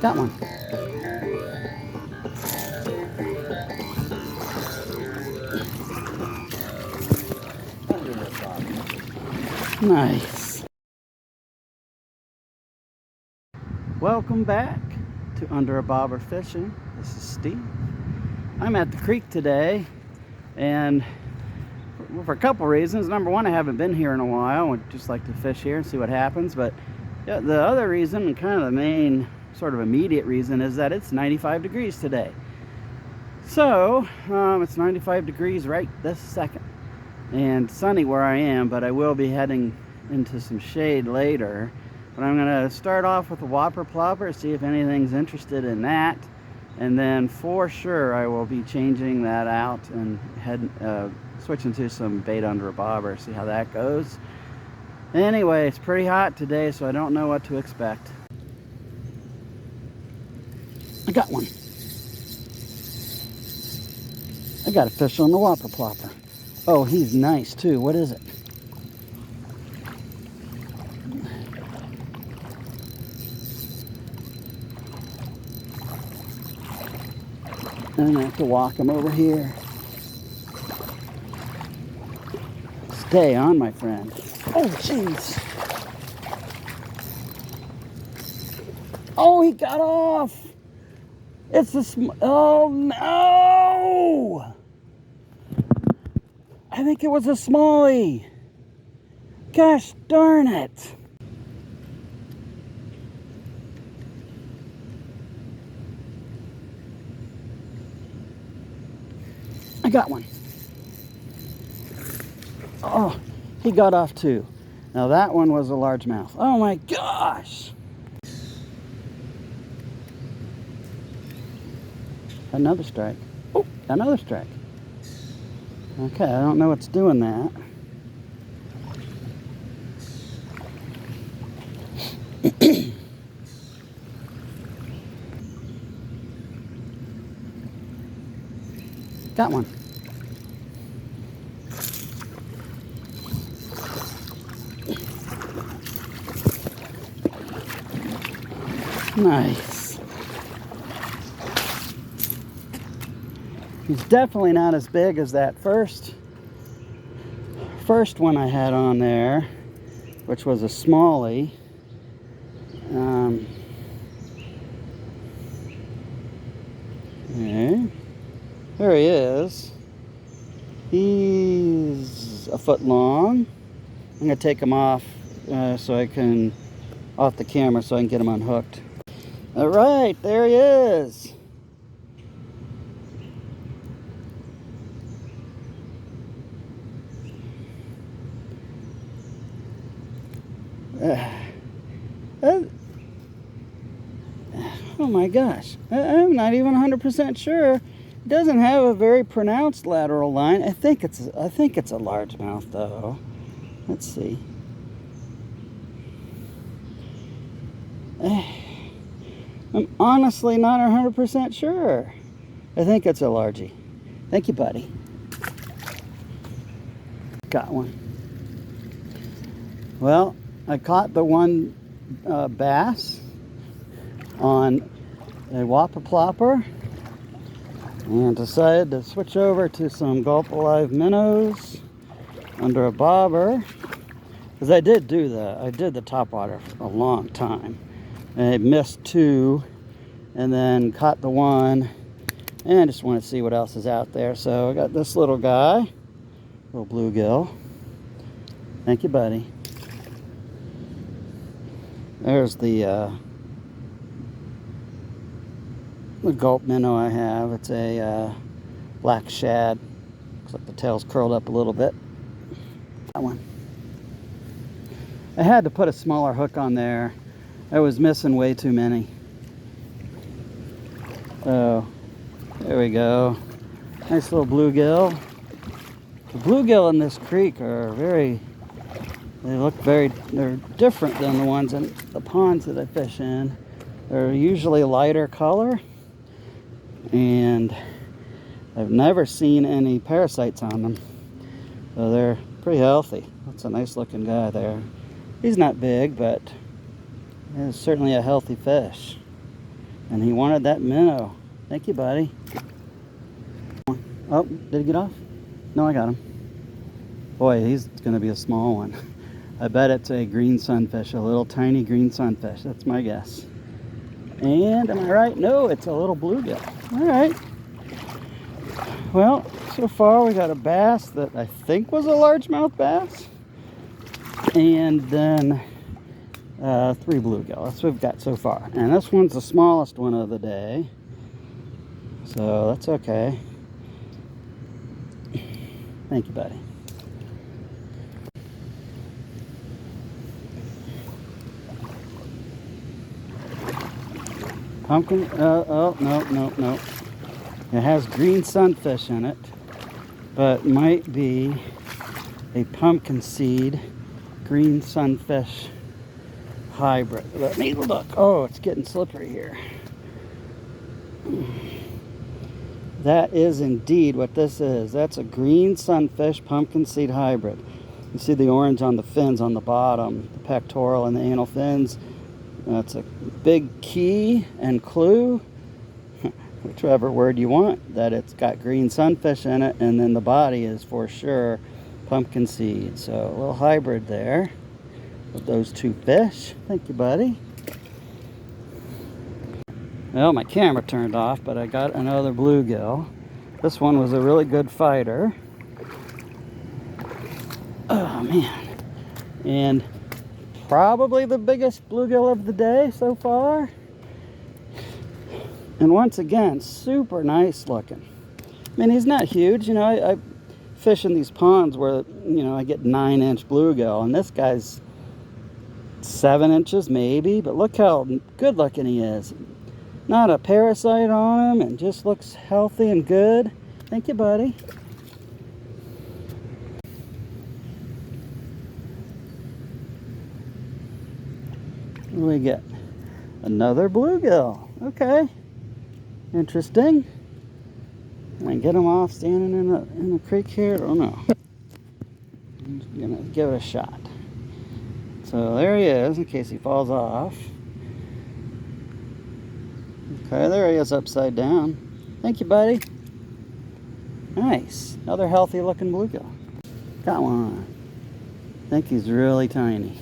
Got one. Nice. Welcome back to Under a Bobber Fishing. This is Steve. I'm at the creek today, and for a couple reasons. Number one, I haven't been here in a while. I would just like to fish here and see what happens. But yeah, the other reason, and kind of the main sort of immediate reason, is that it's 95 degrees today. So it's 95 degrees right this second, and sunny where I am, but I will be heading into some shade later. But I'm going to start off with the Whopper Plopper, see if anything's interested in that, and then for sure I will be changing that out and switching to some bait under a bobber, see how that goes. Anyway, it's pretty hot today, so I don't know what to expect. I got one. I got a fish on the Whopper Plopper. Oh, he's nice too. What is it? I'm gonna have to walk him over here. Stay on, my friend. Oh, jeez. Oh, he got off. It's the oh no! I think it was a smallie. Gosh darn it. I got one. Oh, he got off too. Now that one was a largemouth. Oh my gosh. Another strike. Oh, another strike. Okay, I don't know what's doing that. Got one. Nice. He's definitely not as big as that first one I had on there, which was a smallie. Okay. There he is. He's a foot long. I'm gonna take him off off the camera so I can get him unhooked. All right, there he is. Oh my gosh, I'm not even 100% sure. It doesn't have a very pronounced lateral line. I think it's a largemouth though. Let's see. I'm honestly not 100% sure. I think it's a largie. Thank you, buddy. Got one. Well, I caught the one bass on a Whopper Plopper and decided to switch over to some Gulp Alive minnows under a bobber, because I did the topwater for a long time. And I missed two and then caught the one and just want to see what else is out there. So I got this little guy, little bluegill. Thank you, buddy. There's the gulp minnow I have. It's a black shad. Looks like the tail's curled up a little bit. That one. I had to put a smaller hook on there. I was missing way too many. Oh, there we go. Nice little bluegill. The bluegill in this creek are they're different than the ones in the ponds that I fish in. They're usually lighter color, and I've never seen any parasites on them. So they're pretty healthy. That's a nice looking guy there. He's not big, but it's certainly a healthy fish. And he wanted that minnow. Thank you, buddy. Oh, did he get off? No, I got him. Boy, he's going to be a small one. I bet it's a green sunfish, a little tiny green sunfish. That's my guess. And am I right? No, it's a little bluegill. All right. Well, so far we got a bass that I think was a largemouth bass. And then 3 bluegill. That's what we've got so far. And this one's the smallest one of the day. So that's okay. Thank you, buddy. Pumpkin, oh, no. It has green sunfish in it, but might be a pumpkin seed green sunfish hybrid. Let me look. Oh, it's getting slippery here. That is indeed what this is. That's a green sunfish pumpkin seed hybrid. You see the orange on the fins on the bottom, the pectoral and the anal fins. That's a big key and clue, whichever word you want, that it's got green sunfish in it, and then the body is for sure pumpkin seed. So a little hybrid there with those 2 fish. Thank you, buddy. Well, my camera turned off, but I got another bluegill. This one was a really good fighter. Oh, man. And probably the biggest bluegill of the day so far. And once again, super nice looking. I mean, he's not huge. You know, I fish in these ponds where, you know, I get 9-inch bluegill, and this guy's 7 inches maybe, but look how good looking he is. Not a parasite on him, and just looks healthy and good. Thank you, buddy. What do we get? Another bluegill. Okay. Interesting. Can I get him off standing in the creek here? I don't know. I'm just gonna give it a shot. So there he is, in case he falls off. Okay, there he is upside down. Thank you, buddy. Nice. Another healthy looking bluegill. Got one. I think he's really tiny.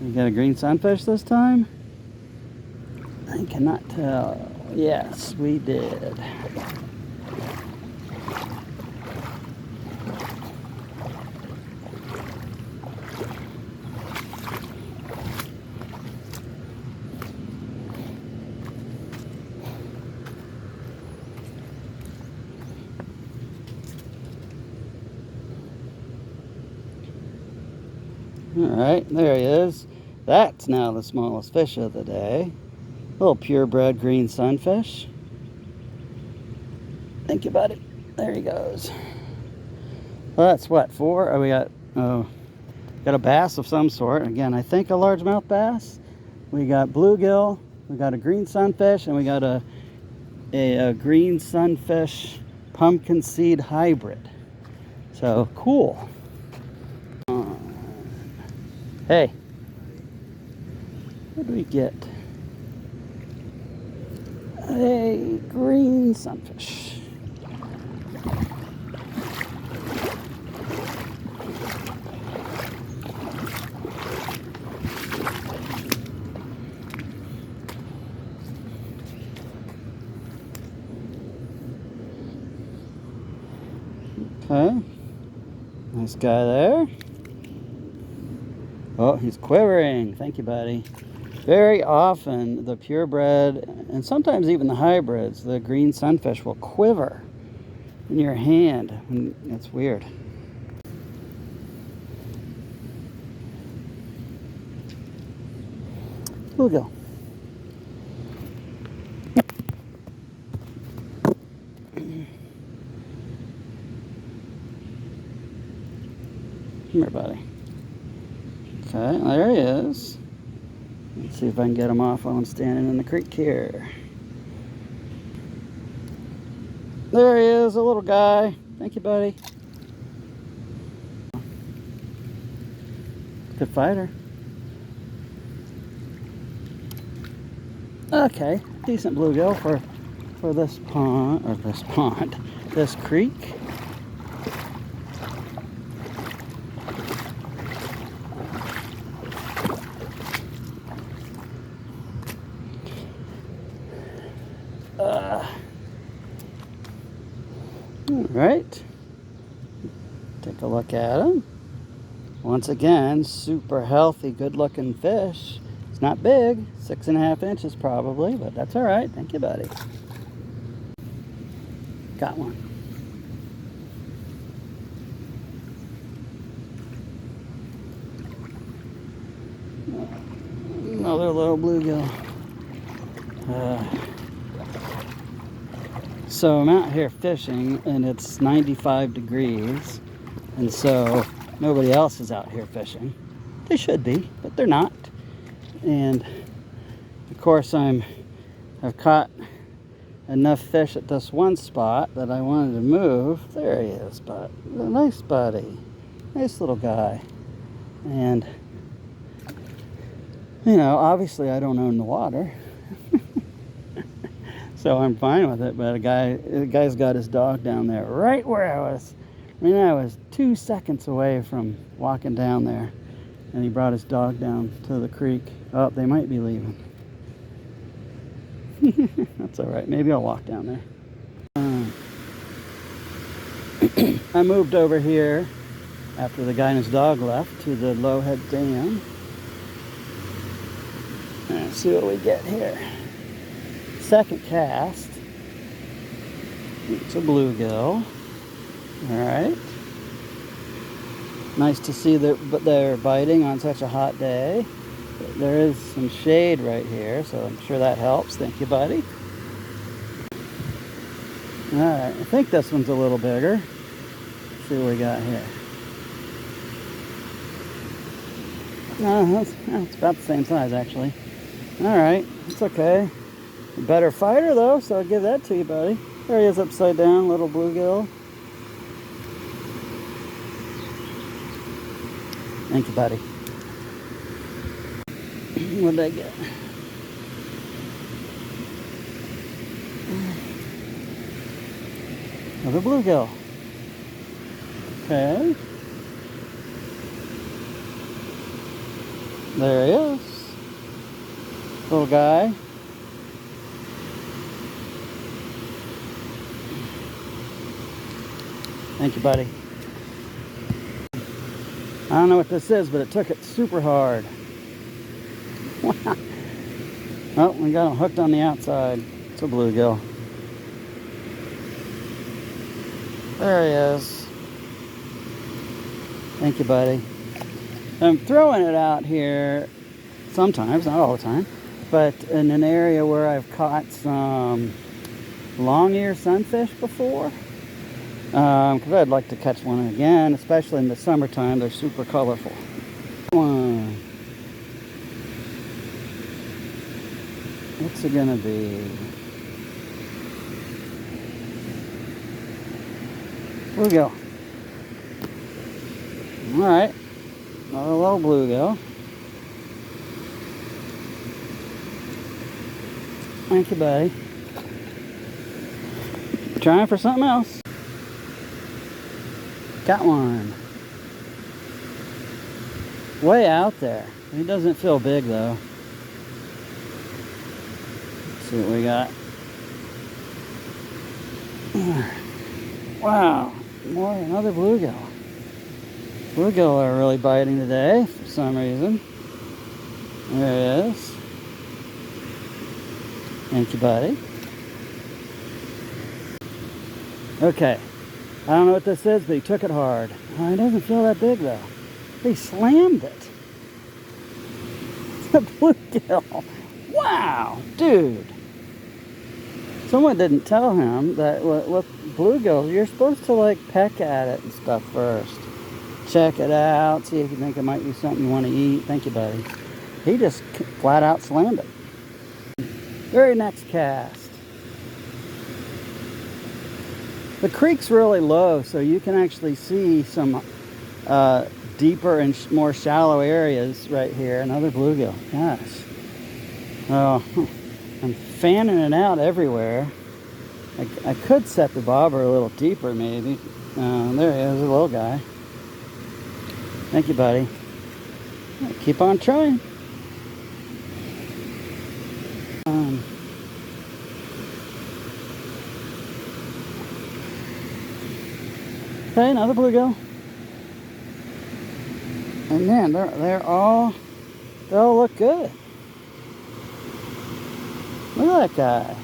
We got a green sunfish this time? I cannot tell. Yes, we did. All right, there he is. That's now the smallest fish of the day. Little purebred green sunfish. Thank you, buddy. There he goes. Well, that's what, 4? Oh, we got a bass of some sort. Again, I think a largemouth bass. We got bluegill. We got a green sunfish, and we got a green sunfish pumpkin seed hybrid. So cool. Hey, what do we get? A green sunfish. Okay, nice guy there. Oh, he's quivering. Thank you, buddy. Very often, the purebred, and sometimes even the hybrids, the green sunfish will quiver in your hand. It's weird. Bluegill. Come here, buddy. Okay, there he is. Let's see if I can get him off while I'm standing in the creek here. There he is, a little guy. Thank you, buddy. Good fighter. Okay, decent bluegill for this pond, this creek. All right, take a look at them. Once again, super healthy, good-looking fish. It's not big, 6.5 inches probably, but that's all right. Thank you, buddy. Got one. Another little bluegill. So I'm out here fishing and it's 95 degrees, and so nobody else is out here fishing. They should be, but they're not. And of course I've caught enough fish at this one spot that I wanted to move. There he is, but a nice buddy, nice little guy. And you know, obviously I don't own the water. So I'm fine with it, but the guy's got his dog down there right where I was. I mean, I was 2 seconds away from walking down there, and he brought his dog down to the creek. Oh, they might be leaving. That's all right. Maybe I'll walk down there. I moved over here after the guy and his dog left to the Lowhead Dam. Let's see what we get here. Second cast. It's a bluegill. All right. Nice to see that they're biting on such a hot day. There is some shade right here, so I'm sure that helps. Thank you, buddy. All right, I think this one's a little bigger. Let's see what we got here. No, it's about the same size, actually. All right, it's okay. A better fighter, though, so I'll give that to you, buddy. There he is upside down, little bluegill. Thank you, buddy. What did I get? Another bluegill. Okay. There he is. Little guy. Thank you, buddy. I don't know what this is, but it took it super hard. Wow. Oh, we got him hooked on the outside. It's a bluegill. There he is. Thank you, buddy. I'm throwing it out here sometimes, not all the time, but in an area where I've caught some long-ear sunfish before. Because I'd like to catch one again, especially in the summertime. They're super colorful. One. What's it gonna be? Bluegill. All right, another little bluegill. Thank you, buddy. Trying for something else. Got one. Way out there. He doesn't feel big though. Let's see what we got. Wow, another bluegill. Bluegill are really biting today for some reason. There it is. Thank you, buddy. Okay. I don't know what this is, but he took it hard. Oh, he doesn't feel that big, though. He slammed it. It's a bluegill. Wow, dude. Someone didn't tell him that with bluegills, you're supposed to, like, peck at it and stuff first. Check it out, see if you think it might be something you want to eat. Thank you, buddy. He just flat out slammed it. Very next cast. The creek's really low, so you can actually see some deeper and more shallow areas right here. Another bluegill. Gosh. Oh, I'm fanning it out everywhere. I could set the bobber a little deeper maybe. There he is, a little guy. Thank you, buddy. Keep on trying. Okay, another bluegill. And man, they all look good. Look at that guy.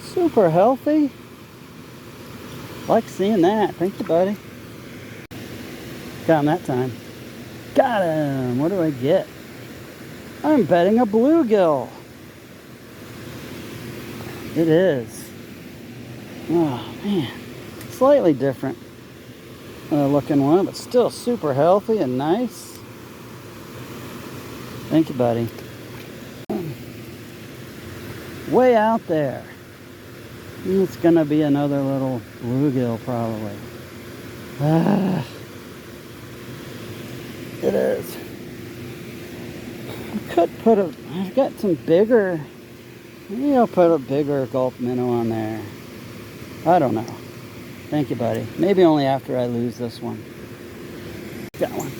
Super healthy. Like seeing that. Thank you, buddy. Got him that time. Got him. What do I get? I'm betting a bluegill. It is. Oh, man. Slightly different looking one, but still super healthy and nice. Thank you, buddy. Way out there. It's gonna be another little bluegill probably. It is. I could put I've got some bigger, maybe I'll put a bigger Gulf minnow on there. I don't know. Thank you, buddy. Maybe only after I lose this one. Got one.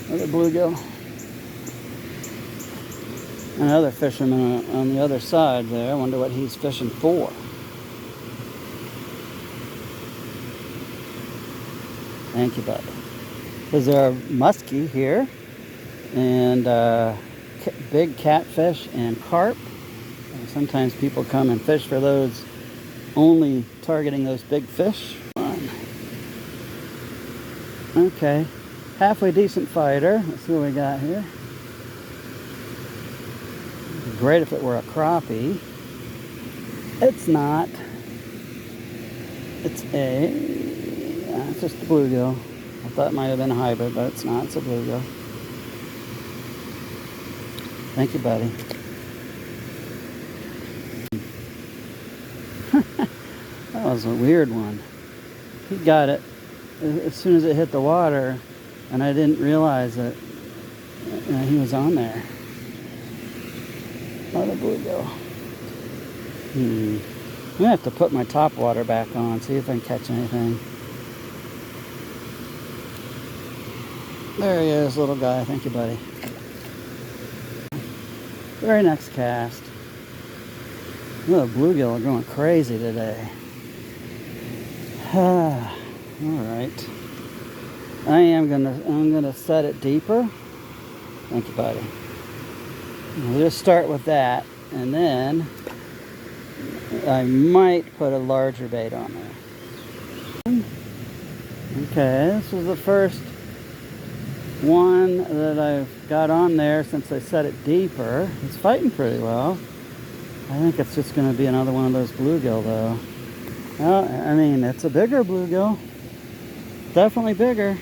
Another bluegill. Another fisherman on the other side there. I wonder what he's fishing for. Thank you, buddy. There's a muskie here, and big catfish and carp. And sometimes people come and fish for those, only targeting those big fish. Okay, halfway decent fighter. Let's see what we got here. Great if it were a crappie. It's not. It's it's just a bluegill. I thought it might have been a hybrid, but it's not. It's a bluegill. Thank you, buddy. That was a weird one. He got it as soon as it hit the water, and I didn't realize that he was on there. Another bluegill. I'm gonna have to put my top water back on, see if I can catch anything. There he is, little guy. Thank you, buddy. Very next cast. The bluegill are going crazy today. All right. I'm gonna set it deeper. Thank you, buddy. We'll just start with that, and then I might put a larger bait on there. Okay, this was the first one that I've got on there since I set it deeper. It's fighting pretty well. I think it's just going to be another one of those bluegill, though. Well, I mean, it's a bigger bluegill. Definitely bigger.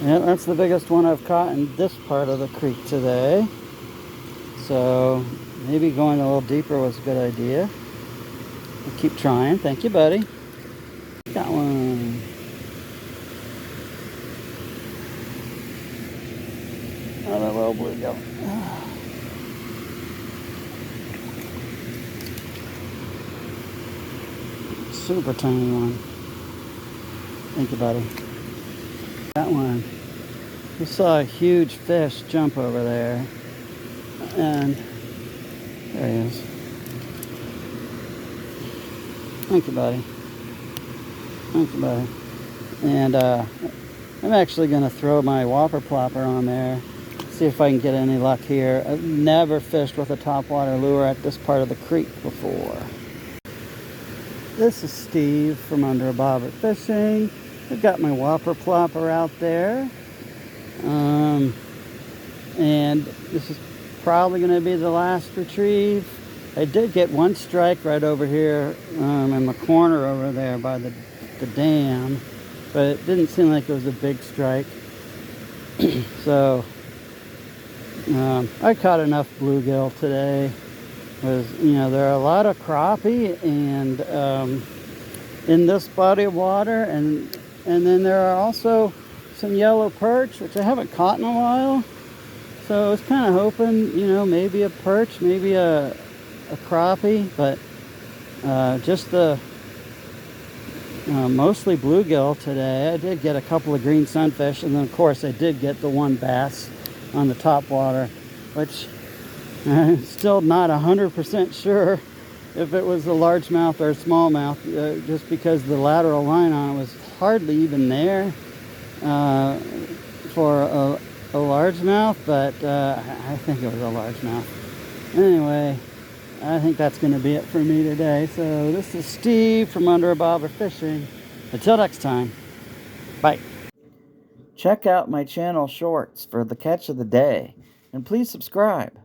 Yeah, that's the biggest one I've caught in this part of the creek today. So maybe going a little deeper was a good idea. I'll keep trying. Thank you, buddy. Got one. Another little bluegill. Super tiny one. Thank you, buddy. That one. We saw a huge fish jump over there. And there he is. Thank you, buddy. Thank you, buddy. And I'm actually going to throw my Whopper Plopper on there. See if I can get any luck here. I've never fished with a topwater lure at this part of the creek before. This is Steve from Under a Bobber Fishing. I've got my Whopper Plopper out there. And this is probably going to be the last retrieve. I did get one strike right over here in the corner over there by the dam, but it didn't seem like it was a big strike. So I caught enough bluegill today. There are a lot of crappie and in this body of water, and And then there are also some yellow perch, which I haven't caught in a while. So I was kind of hoping, you know, maybe a perch, maybe a crappie, but just the mostly bluegill today. I did get a couple of green sunfish, and then of course I did get the one bass on the top water, which I'm still not 100% sure if it was a largemouth or a smallmouth, just because the lateral line on it was hardly even there for a largemouth, but I think it was a largemouth. Anyway, I think that's going to be it for me today. So this is Steve from Under a Bobber Fishing. Until next time, bye. Check out my channel shorts for the catch of the day, and please subscribe.